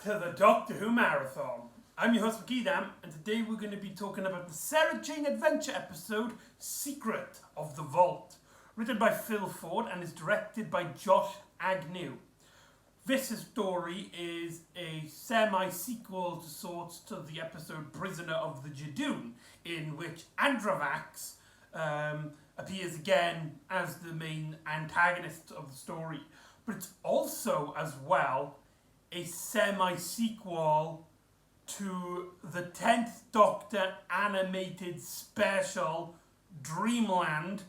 to the Doctor Who Marathon. I'm your host McEdam, and today we're going to be talking about the Sarah Jane Adventure episode, Secret of the Vault, written by Phil Ford and is directed by Josh Agnew. This story is a semi-sequel to sorts to the episode Prisoner of the Jadoon, in which Andravax appears again as the main antagonist of the story. But it's also, as well, a semi-sequel to the 10th Doctor animated special Dreamland,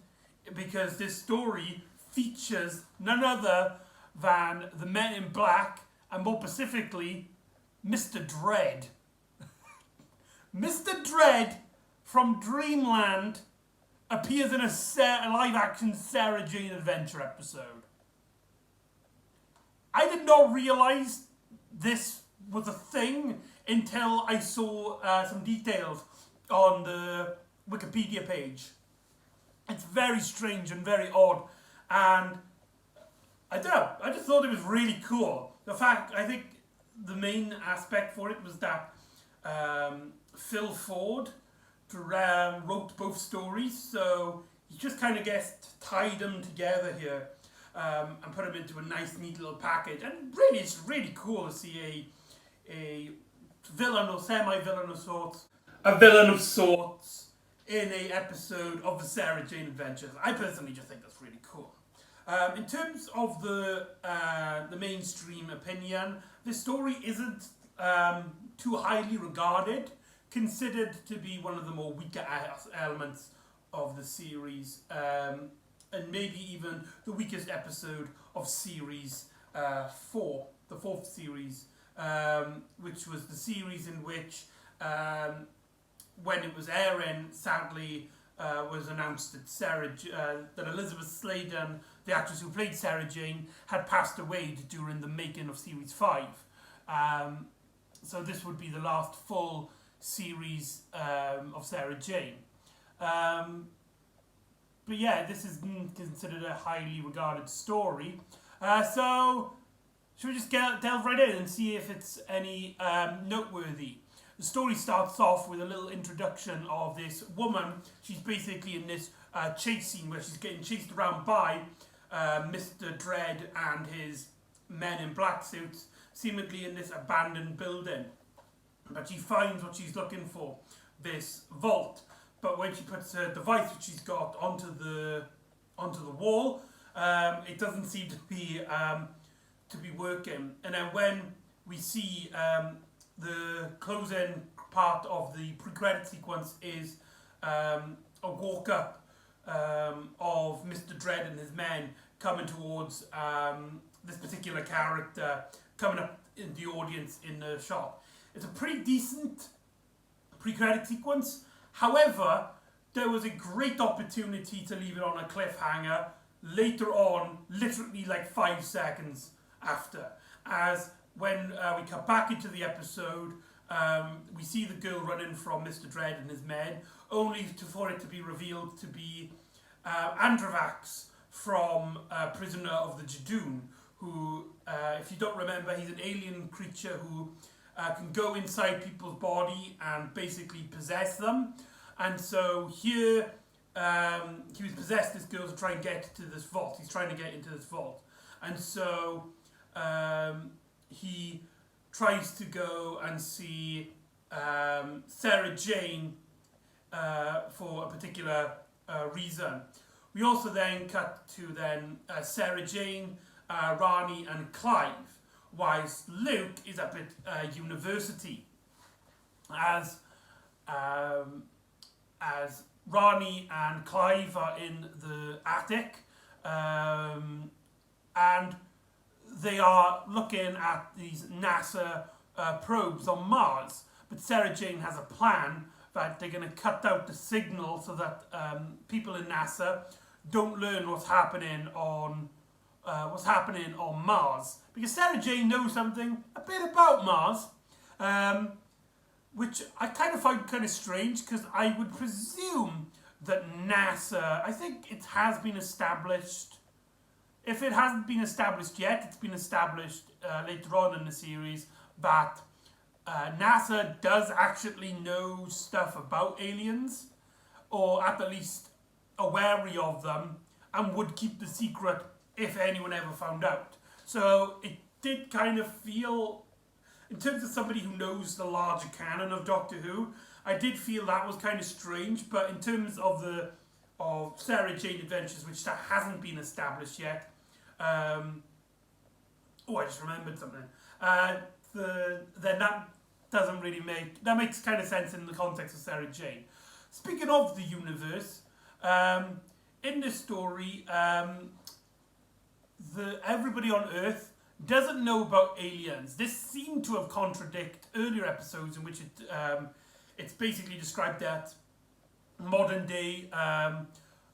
because this story features none other than the Men in Black, and more specifically, Mr. Dread. Mr. Dread from Dreamland appears in a live-action Sarah Jane Adventure episode. I did not realise this was a thing until I saw some details on the Wikipedia page. It's very strange and very odd, and I don't know, I just thought it was really cool. I think the main aspect for it was that Phil Ford wrote both stories, so he just kind of tied them together here. And put them into a nice, neat little package. And really, it's really cool to see a villain or semi-villain of sorts, in a episode of the Sarah Jane Adventures. I personally just think that's really cool. In terms of the mainstream opinion, this story isn't too highly regarded, considered to be one of the more weaker elements of the series. And maybe even the weakest episode of series 4, the 4th series, which was the series in which, when it was airing, sadly, was announced that that Elizabeth Sladen, the actress who played Sarah Jane, had passed away during the making of series 5. So this would be the last full series of Sarah Jane. But yeah, this is considered a highly regarded story. So, should we just delve right in and see if it's any noteworthy? The story starts off with a little introduction of this woman. She's basically in this chase scene where she's getting chased around by Mr. Dread and his men in black suits, seemingly in this abandoned building. But she finds what she's looking for, this vault. But when she puts her device, which she's got, onto the wall, it doesn't seem to be working. And then when we see the closing part of the pre-credit sequence is a walk-up of Mr. Dread and his men coming towards this particular character, coming up in the audience in the shot. It's a pretty decent pre-credit sequence. However, there was a great opportunity to leave it on a cliffhanger later on, literally like 5 seconds after. As when we cut back into the episode, we see the girl running from Mr. Dread and his men, only for it to be revealed to be Andravax from Prisoner of the Jadoon, who, if you don't remember, he's an alien creature who can go inside people's body and basically possess them. And so here, he was possessed, this girl, to try and get to this vault. He's trying to get into this vault. And so he tries to go and see Sarah Jane for a particular reason. We also then cut to Sarah Jane, Rani and Clive, whilst Luke is up at university. As Rani and Clive are in the attic, and they are looking at these NASA probes on Mars. But Sarah Jane has a plan that they're going to cut out the signal so that people in NASA don't learn what's happening on Mars, because Sarah Jane knows something a bit about Mars, which I kind of find kind of strange, because I would presume that NASA, I think it has been established. If it hasn't been established yet, it's been established later on in the series that NASA does actually know stuff about aliens, or at the least wary of them, and would keep the secret if anyone ever found out. So it did kind of feel, in terms of somebody who knows the larger canon of Doctor Who, I did feel that was kind of strange. But in terms of Sarah Jane Adventures, which that hasn't been established yet, I just remembered something. Then that doesn't really makes kind of sense in the context of Sarah Jane. Speaking of the universe, in this story, everybody on Earth doesn't know about aliens. This seemed to have contradict earlier episodes in which it's basically described that modern day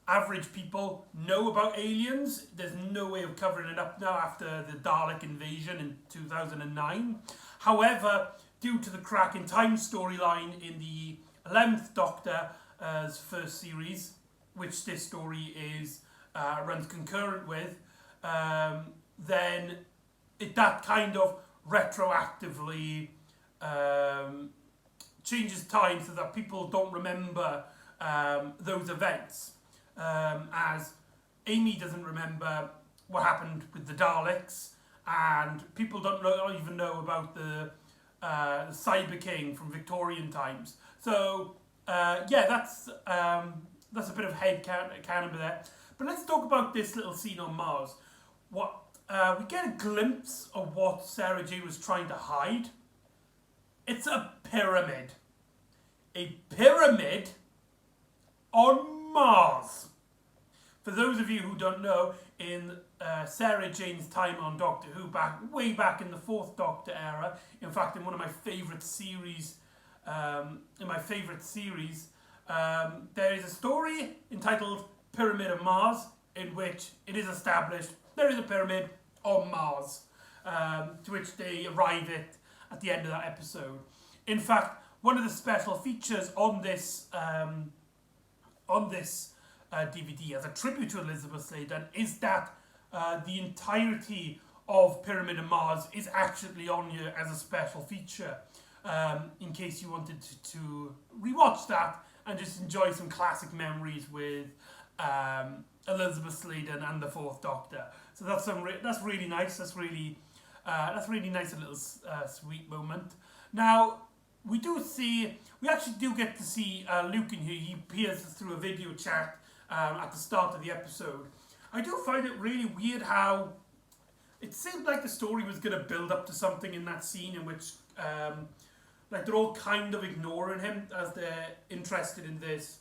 average people know about aliens. There's no way of covering it up now after the Dalek invasion in 2009. However, due to the crack in time storyline in the 11th Doctor's first series, which this story runs concurrent with, then that kind of retroactively changes time so that people don't remember those events. As Amy doesn't remember what happened with the Daleks, and people don't even know about the Cyber King from Victorian times. So that's a bit of head canon there. But let's talk about this little scene on Mars. We get a glimpse of what Sarah Jane was trying to hide. It's a pyramid. A pyramid on Mars. For those of you who don't know, in Sarah Jane's time on Doctor Who, way back in the 4th Doctor era, in fact, in one of my favourite series, there is a story entitled Pyramid of Mars, in which it is established there is a pyramid on Mars, to which they arrive at the end of that episode. In fact, one of the special features on this DVD as a tribute to Elizabeth Sladen is that the entirety of Pyramid of Mars is actually on here as a special feature, in case you wanted to rewatch that and just enjoy some classic memories with Elizabeth Sladen and the 4th Doctor. So that's really nice. That's really nice, a little sweet moment. Now we actually do get to see Luke in here. He appears through a video chat at the start of the episode. I do find it really weird how it seemed like the story was going to build up to something in that scene in which they're all kind of ignoring him as they're interested in this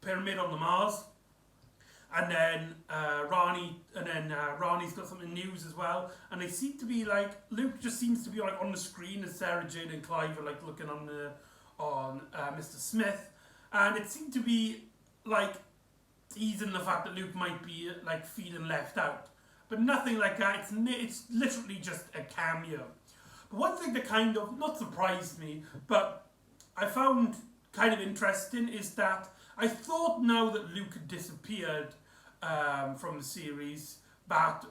pyramid on the Mars. And then Rani's got something news as well, and they seem to be Luke just seems to be on the screen as Sarah Jane and Clive are looking on Mr. Smith, and it seemed to be teasing the fact that Luke might be feeling left out, but nothing like that. It's literally just a cameo. But one thing that kind of not surprised me, but I found kind of interesting, is that I thought now that Luke had disappeared from the series, that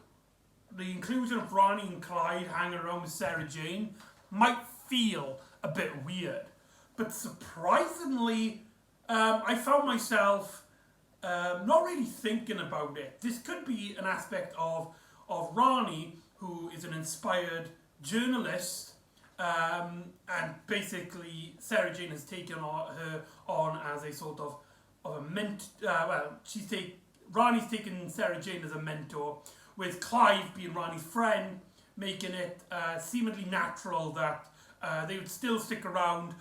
the inclusion of Ronnie and Clyde hanging around with Sarah Jane might feel a bit weird. But surprisingly, I found myself not really thinking about it. This could be an aspect of Ronnie, who is an inspired journalist, and basically Sarah Jane has taken her on as a sort of a Ronnie's taken Sarah Jane as a mentor, with Clive being Ronnie's friend, making it seemingly natural that they would still stick around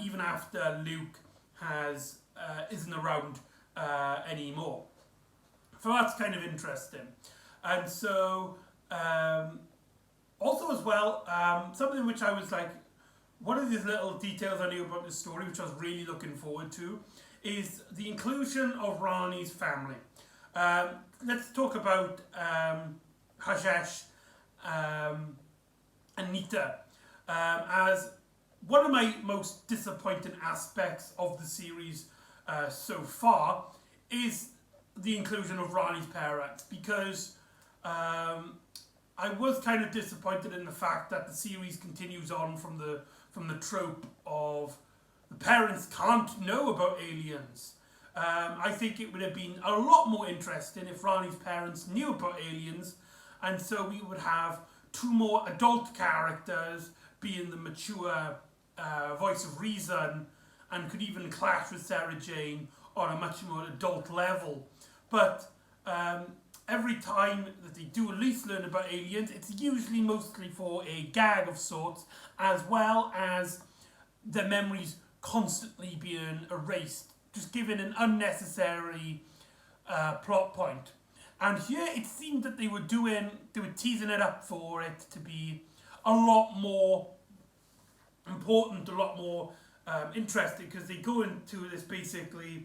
even after Luke isn't around anymore. So that's kind of interesting. And so also as well, something which I was one of these little details I knew about this story, which I was really looking forward to, is the inclusion of Rani's family. Let's talk about Hajesh and Nita. As one of my most disappointing aspects of the series so far is the inclusion of Rani's parents, because I was kind of disappointed in the fact that the series continues on from the trope of the parents can't know about aliens. I think it would have been a lot more interesting if Rani's parents knew about aliens, and so we would have two more adult characters being the mature voice of reason, and could even clash with Sarah Jane on a much more adult level. But every time that they do at least learn about aliens, it's usually mostly for a gag of sorts, as well as their memories constantly being erased, just giving an unnecessary plot point. And here it seemed that they were teasing it up for it to be a lot more important, a lot more interesting, because they go into this basically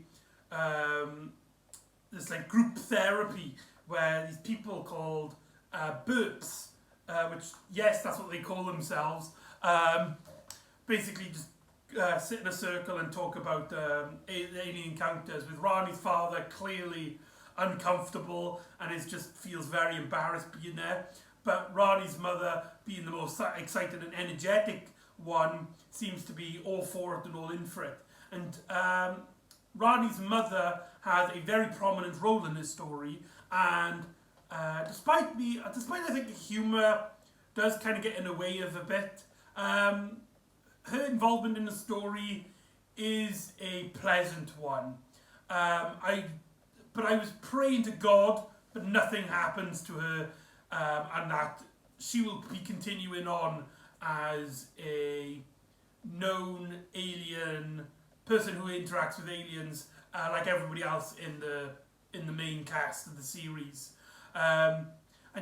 this like group therapy where these people called burps, which yes, that's what they call themselves, basically just sit in a circle and talk about alien encounters, with Rani's father clearly uncomfortable and just feels very embarrassed being there, but Rani's mother, being the most excited and energetic one, seems to be all for it and all in for it. And Rani's mother has a very prominent role in this story, and despite I think the humour does kind of get in the way of a bit, her involvement in the story is a pleasant one. But I was praying to God, but nothing happens to her, and that she will be continuing on as a known alien person who interacts with aliens, like everybody else in the main cast of the series. And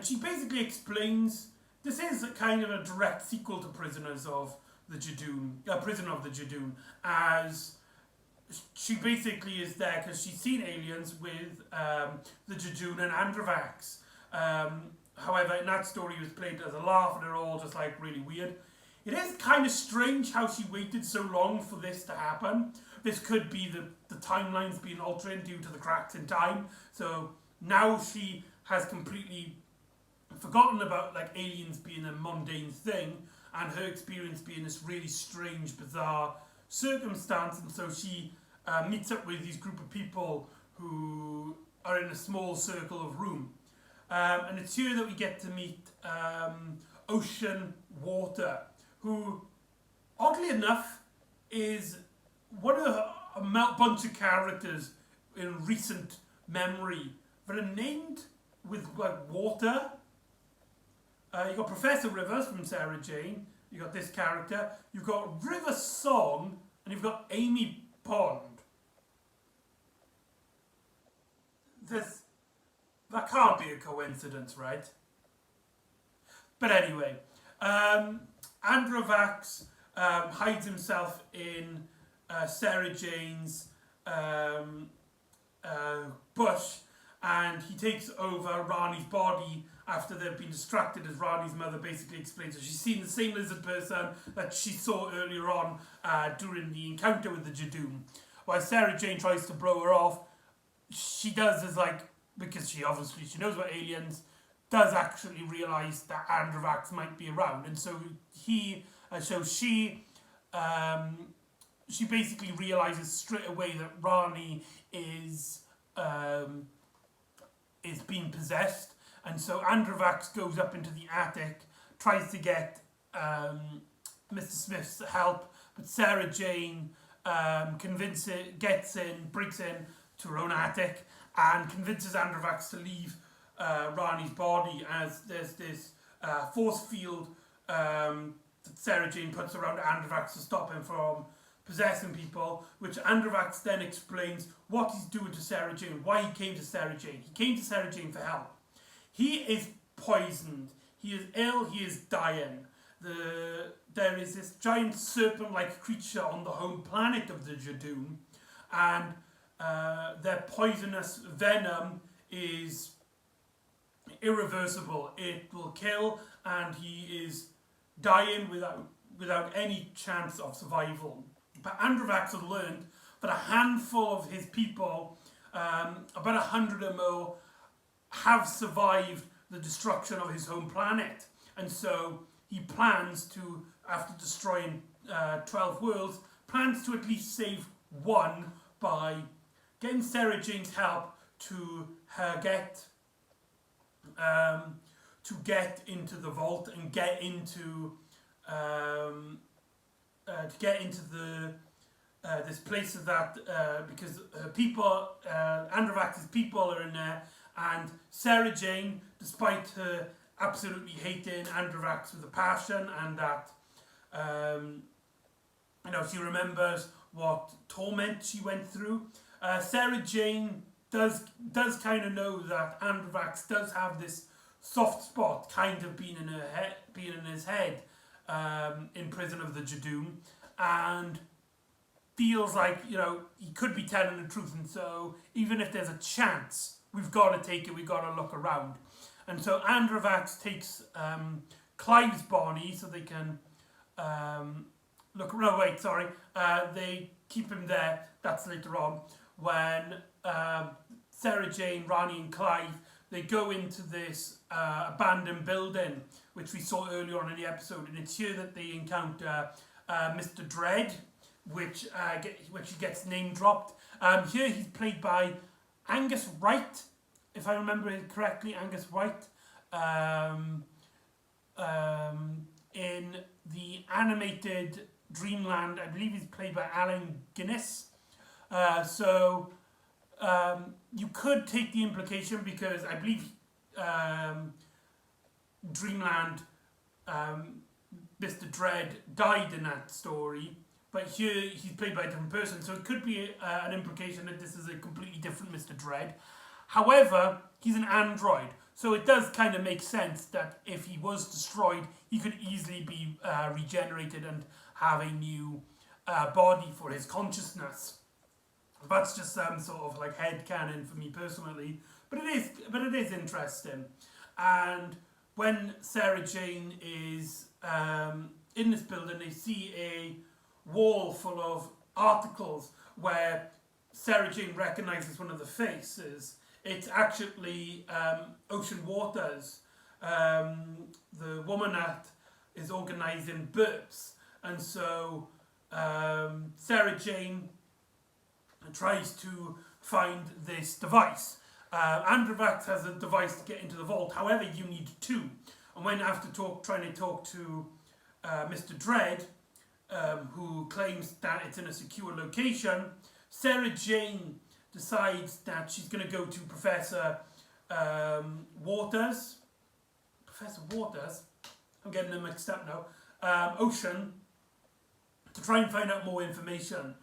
she basically explains this is a kind of a direct sequel to Prisoners of the Jadoon, Prisoner of the Jadoon, as she basically is there because she's seen aliens with the Jadoon and Androvax. However, in that story it was played as a laugh, and they're all just like really weird. It is kind of strange how she waited so long for this to happen. This could be the timelines being altered due to the cracks in time. So now she has completely forgotten about like aliens being a mundane thing, and her experience being this really strange, bizarre circumstance. And so she meets up with these group of people who are in a small circle of room. And it's here that we get to meet Ocean Water, who, oddly enough, is one of a bunch of characters in recent memory that are named with like water. You got Professor Rivers from Sarah Jane. You got this character. You've got River Song, and you've got Amy Pond. That can't be a coincidence, right? But anyway, Androvax hides himself in Sarah Jane's bush, and he takes over Rani's body after they've been distracted, as Rani's mother basically explains. So she's seen the same lizard person that she saw earlier on during the encounter with the Jadoon. While Sarah Jane tries to blow her off, she does is like, because she knows about aliens, does actually realise that Androvax might be around, and so she basically realises straight away that Rani is being possessed, and so Androvax goes up into the attic, tries to get Mr. Smith's help, but Sarah Jane breaks in to her own attic, and convinces Androvax to leave Rani's body, as there's this force field that Sarah Jane puts around Androvax to stop him from possessing people, which Androvax then explains what he's doing to Sarah Jane, why he came to Sarah Jane. He came to Sarah Jane for help. He is poisoned. He is ill. He is dying. There is this giant serpent-like creature on the home planet of the Jadoon, and their poisonous venom is irreversible. It will kill, and he is dying without any chance of survival. But Androvax had learned that a handful of his people, about 100 or more, have survived the destruction of his home planet. And so he plans to, after destroying 12 worlds, plans to at least save one by getting Sarah Jane's help to get into the vault and get into this place of that because people, Androvax's people are in there, and Sarah Jane, despite her absolutely hating Androvax with a passion, and that she remembers what torment she went through. Sarah Jane does kind of know that Androvax does have this soft spot, kind of being in his head, in Prison of the Jadoom, and feels like he could be telling the truth, and so even if there's a chance, we've got to take it. We've got to look around, and so Androvax takes Clive's body so they can look. No, wait, sorry. They keep him there. That's later on when Sarah Jane, Rani, and Clive, they go into this abandoned building, which we saw earlier on in the episode, and it's here that they encounter Mr. Dread, which gets name dropped. Here he's played by Angus Wright, if I remember it correctly. Angus Wright. In the animated Dreamland, I believe he's played by Alan Guinness. So you could take the implication, because I believe Dreamland, Mr. Dread died in that story, but here he's played by a different person, so it could be an implication that this is a completely different Mr. Dread. However, he's an android, so it does kind of make sense that if he was destroyed, he could easily be regenerated and have a new body for his consciousness. That's just some sort of like headcanon for me personally, but it is interesting. And when Sarah Jane is in this building, they see a wall full of articles where Sarah Jane recognizes one of the faces. It's actually Ocean Waters, the woman that is organising burps. And so Sarah Jane tries to find this device. Androvax has a device to get into the vault, however you need two. And when after trying to talk to Mr. Dread, who claims that it's in a secure location, Sarah Jane decides that she's going to go to Professor Waters. Professor Waters? I'm getting them mixed up now. Ocean, to try and find out more information.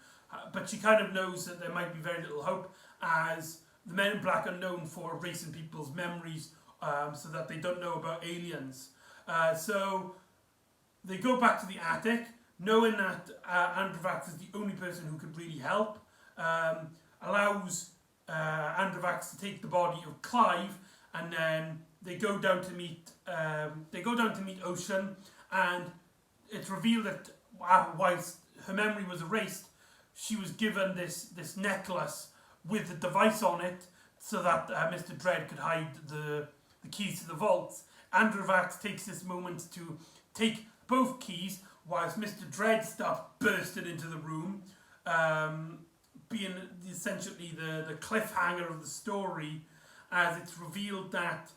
But she kind of knows that there might be very little hope, as the Men in Black are known for erasing people's memories so that they don't know about aliens. So they go back to the attic, knowing that Androvax is the only person who could really help. Allows Androvax to take the body of Clive, and then they go down to meet Ocean, and it's revealed that whilst her memory was erased, she was given this necklace with the device on it, so that Mr. Dread could hide the keys to the vaults. Androvax takes this moment to take both keys, whilst Mr. Dread starts bursting into the room, being essentially the cliffhanger of the story, as it's revealed that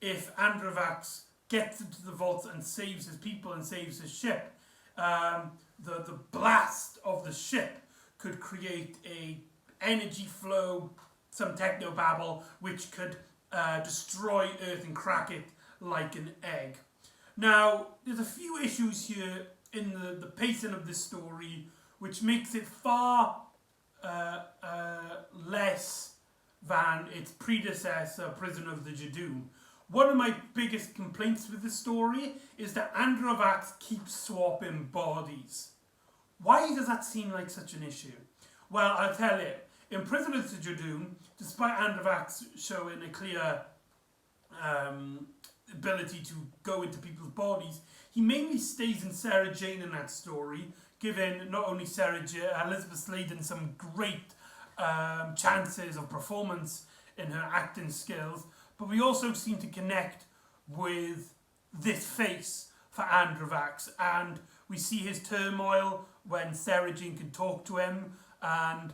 if Androvax gets into the vaults and saves his people and saves his ship, the blast of the ship could create a energy flow, some technobabble, which could destroy Earth and crack it like an egg. Now, there's a few issues here in the pacing of this story, which makes it far less than its predecessor, Prison of the Jadoom. One of my biggest complaints with the story is that Androvax keeps swapping bodies. Why does that seem like such an issue? Well, I'll tell you. In Prison of the Jadoom, despite Androvax showing a clear ability to go into people's bodies, he mainly stays in Sarah Jane in that story, giving not only Elizabeth Sladen some great chances of performance in her acting skills, but we also seem to connect with this face for Androvax, and we see his turmoil when Sarah Jane can talk to him, and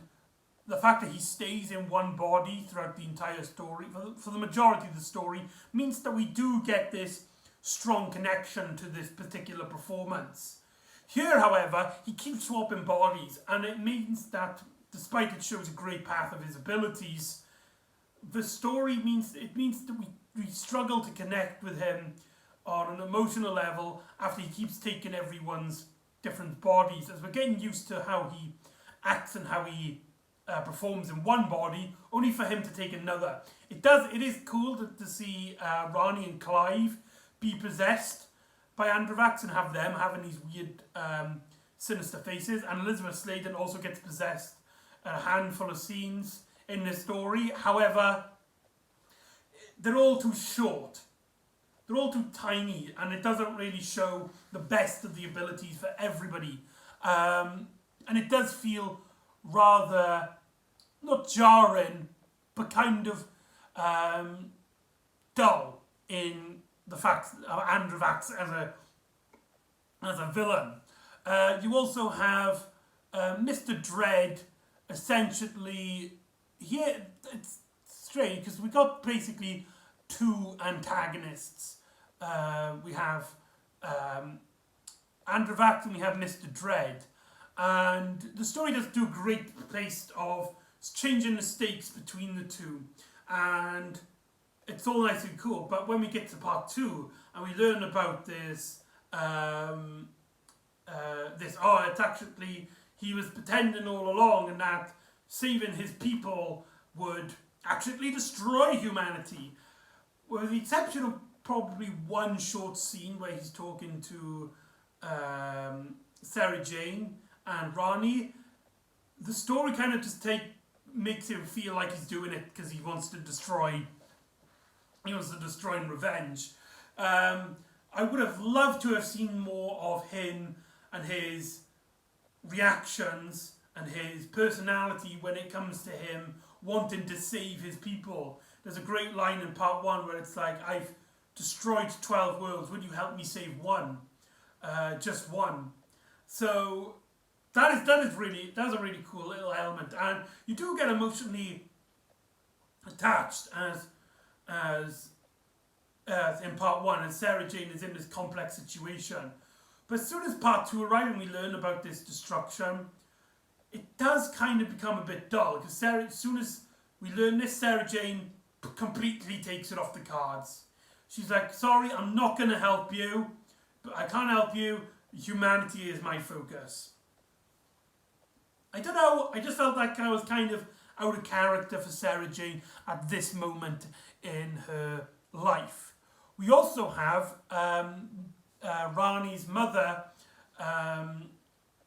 the fact that he stays in one body throughout the entire story, for the majority of the story, means that we do get this strong connection to this particular performance. Here, however, he keeps swapping bodies, and it means that, despite it shows a great path of his abilities, the story means that we struggle to connect with him on an emotional level after he keeps taking everyone's different bodies, as we're getting used to how he acts and how he performs in one body, only for him to take another. It is cool to see Ronnie and Clive be possessed by Androvax and have them having these weird sinister faces, and Elizabeth Sladen also gets possessed in a handful of scenes in this story. However, they're all too short. They're all too tiny, and it doesn't really show the best of the abilities for everybody. And it does feel rather, not jarring, but kind of dull in the fact of Androvax as a villain. You also have Mr. Dread, essentially, here it's strange because we got basically two antagonists. We have Androvax and we have Mr. Dread. And the story does do a great place of changing the stakes between the two. And it's all nice and cool. But when we get to part 2 and we learn about this, it's actually, he was pretending all along and that saving his people would actually destroy humanity. With the exception of probably one short scene where he's talking to Sarah Jane and Ronnie, the story kind of just makes him feel like he's doing it because he wants to destroy revenge. I would have loved to have seen more of him and his reactions and his personality when it comes to him wanting to save his people. There's a great line in part 1 where it's like, I've destroyed 12 worlds, would you help me save one? Just one. So that's a really cool little element, and you do get emotionally attached as in part 1, and Sarah Jane is in this complex situation. But as soon as part 2 arrives and we learn about this destruction, it does kind of become a bit dull, because as soon as we learn this, Sarah Jane completely takes it off the cards. She's like, sorry, I'm not going to help you, but I can't help you, humanity is my focus. I don't know, I just felt like I was kind of out of character for Sarah Jane at this moment in her life. We also have Rani's mother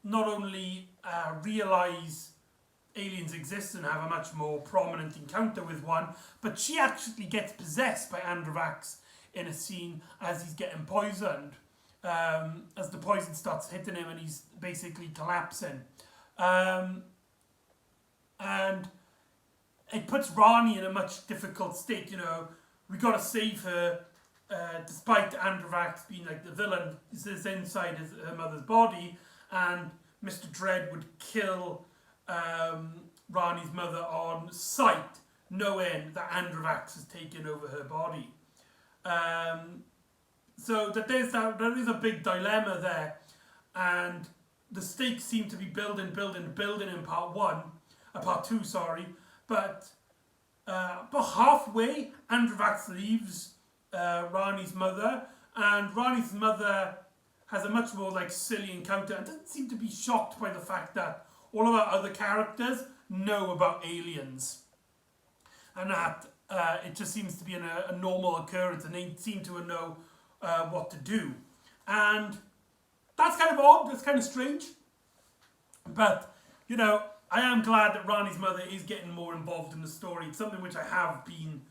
not only realise aliens exist and have a much more prominent encounter with one, but she actually gets possessed by Androvax in a scene as he's getting poisoned. As the poison starts hitting him and he's basically collapsing. And it puts Rani in a much difficult state, we gotta save her, despite Androvax being like the villain, is inside her mother's body, and Mr. Dread would kill Rani's mother on sight, knowing that Androvax has taken over her body. So that there is a big dilemma there, and the stakes seem to be building in part 2, sorry, but halfway, Androvax leaves Rani's mother, and Rani's mother has a much more silly encounter and doesn't seem to be shocked by the fact that all of our other characters know about aliens, and that it just seems to be a normal occurrence, and they seem to know what to do. And that's kind of odd, that's kind of strange, but I am glad that Rani's mother is getting more involved in the story. It's something which I have been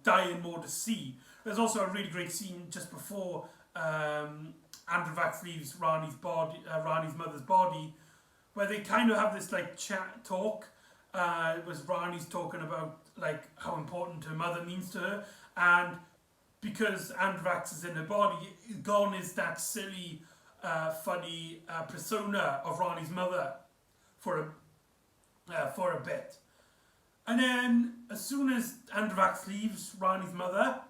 dying more to see. There's also a really great scene just before Androvax leaves Rani's mother's body, where they kind of have this talk. It was Rani's talking about how important her mother means to her, and because Androvax is in her body, gone is that silly, funny persona of Ronnie's mother for a bit. And then, as soon as Androvax leaves Ronnie's mother,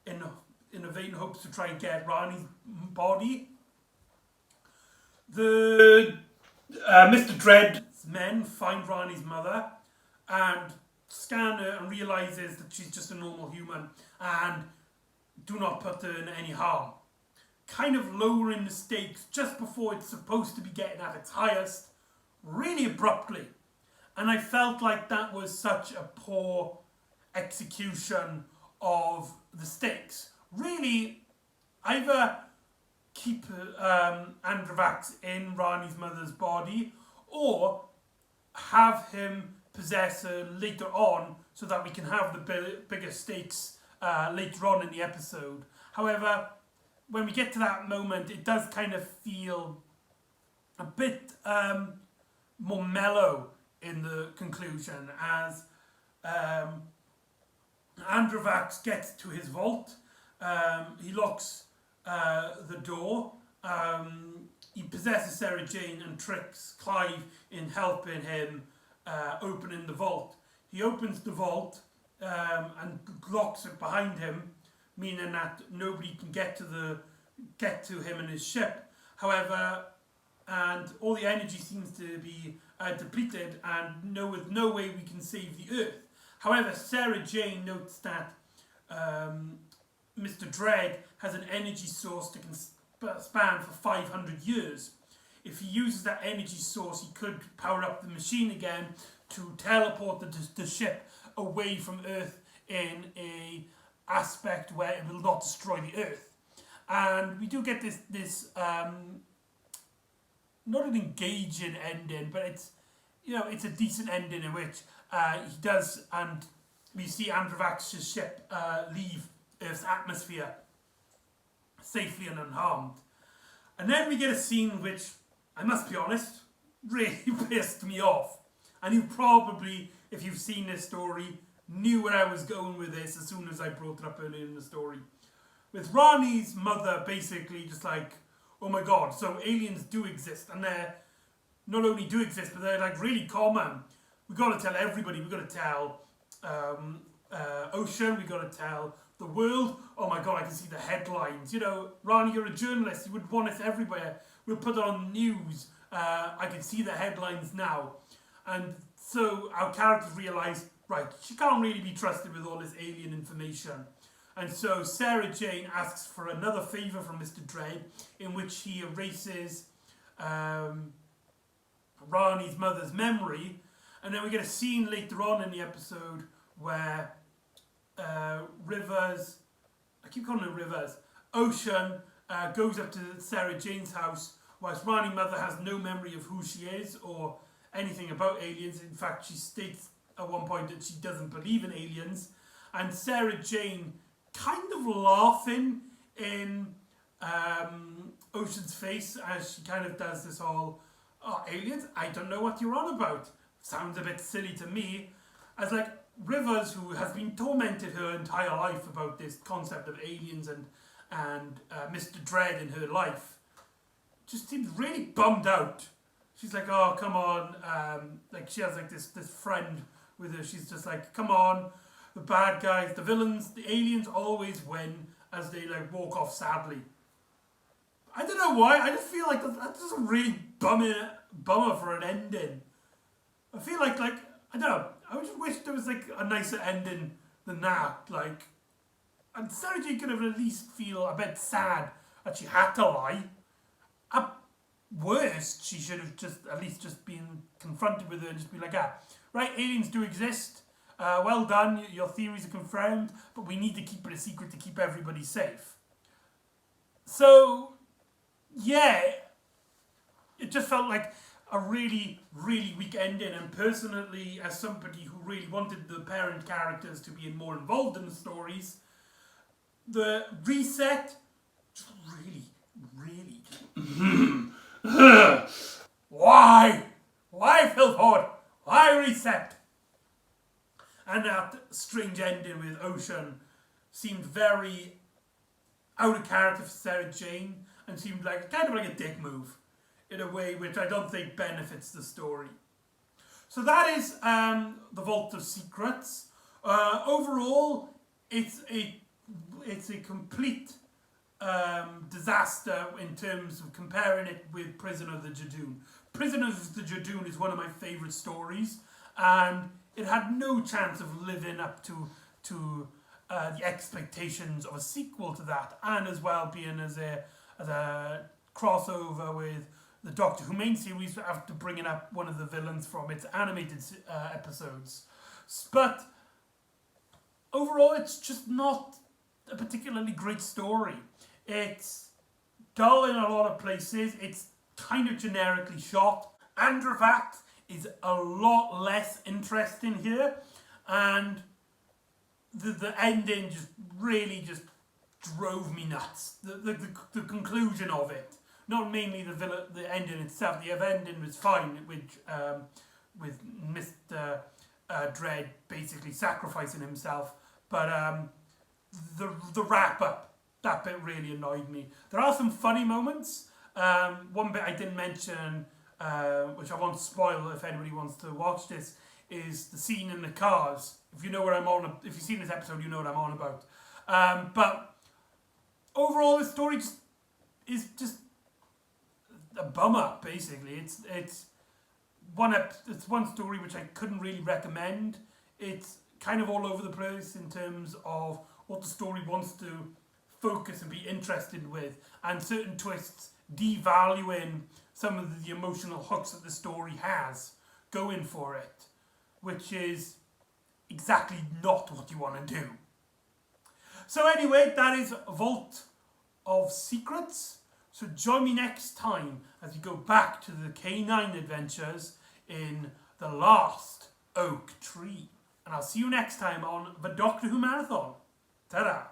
in a vain hopes to try and get Ronnie's body, the Mr. Dread's men find Ronnie's mother and scan her and realizes that she's just a normal human and do not put her in any harm. Kind of lowering the stakes just before it's supposed to be getting at its highest, really abruptly. And I felt like that was such a poor execution of the stakes. Really, either keep Androvax in Ronnie's mother's body or have him possess her later on so that we can have the bigger stakes later on in the episode. However, when we get to that moment, it does kind of feel a bit more mellow in the conclusion as Androvax gets to his vault. He locks the door. He possesses Sarah Jane and tricks Clive in helping him opening the vault. He opens the vault and locks it behind him, meaning that nobody can get to him and his ship. However, and all the energy seems to be depleted, and with no way we can save the Earth. However, Sarah Jane notes that Mr. Dread has an energy source that can span for 500 years. If he uses that energy source, he could power up the machine again to teleport the ship away from Earth in a aspect where it will not destroy the Earth. And we do get this not an engaging ending, but it's a decent ending in which he does, and we see Androvax's ship leave Earth's atmosphere safely and unharmed. And then we get a scene which, I must be honest, really pissed me off. And you probably, if you've seen this story, knew where I was going with this as soon as I brought it up earlier in the story. With Ronnie's mother basically just like, oh my god, so aliens do exist, and they're not only do exist, but they're like really common. We gotta tell everybody, we gotta tell Ocean, we gotta tell the world. Oh my god, I can see the headlines. Ronnie, you're a journalist, you would want us everywhere. We'll put it on the news. I can see the headlines now. And so our characters realise, right, she can't really be trusted with all this alien information. And so Sarah Jane asks for another favour from Mr. Dread, in which he erases Ronnie's mother's memory. And then we get a scene later on in the episode where Rivers, I keep calling her Rivers, Ocean goes up to Sarah Jane's house, whilst Ronnie's mother has no memory of who she is or anything about aliens. In fact, she states at one point that she doesn't believe in aliens. And Sarah Jane kind of laughing in Ocean's face as she kind of does this whole, oh, aliens? I don't know what you're on about. Sounds a bit silly to me. As like Rivers, who has been tormented her entire life about this concept of aliens and Mr. Dread in her life, just seems really bummed out. She's like, oh, come on. Like she has like this friend with her. She's just like, come on. The bad guys, the villains, the aliens always win, as they like walk off sadly. I don't know why. I just feel like that's just a really bummer for an ending. I feel like I don't know. I just wish there was like a nicer ending than that. Like, and Sarah Jane could have at least feel a bit sad that she had to lie. At worst, she should have just at least just been confronted with her and just be like, right, aliens do exist. Well done, your theories are confirmed, but we need to keep it a secret to keep everybody safe. So, yeah, it just felt like a really, really weak ending, and personally, as somebody who really wanted the parent characters to be more involved in the stories, the reset just really, really... Why? Why, Phil Ford? Why reset? And that strange ending with Ocean seemed very out of character for Sarah Jane and seemed like kind of like a dick move in a way which I don't think benefits the story. So that is the Vault of Secrets. Overall, it's a complete disaster in terms of comparing it with Prisoner of the Jadoon. Prisoner of the Jadoon is one of my favourite stories, and it had no chance of living up to the expectations of a sequel to that, and as well being as a crossover with the Doctor Who main series after bringing up one of the villains from its animated episodes. But overall, it's just not a particularly great story. It's dull in a lot of places. It's kind of generically shot. Androvat is a lot less interesting here, and the ending just really just drove me nuts. The conclusion of it, not mainly the ending itself. The ending was fine, with Mr. Dread basically sacrificing himself, but the wrap up, that bit really annoyed me. There are some funny moments. One bit I didn't mention, which I won't spoil if anybody wants to watch this, is the scene in the cars. If you know what I'm on, if you've seen this episode, you know what I'm on about. But overall, the story is just a bum up. Basically, it's one story which I couldn't really recommend. It's kind of all over the place in terms of what the story wants to focus and be interested with, and certain twists devaluing some of the emotional hooks that the story has going for it, which is exactly not what you want to do. So anyway, that is Vault of Secrets. So join me next time as we go back to the K9 adventures in The Last Oak Tree. And I'll see you next time on the Doctor Who Marathon. Ta-da!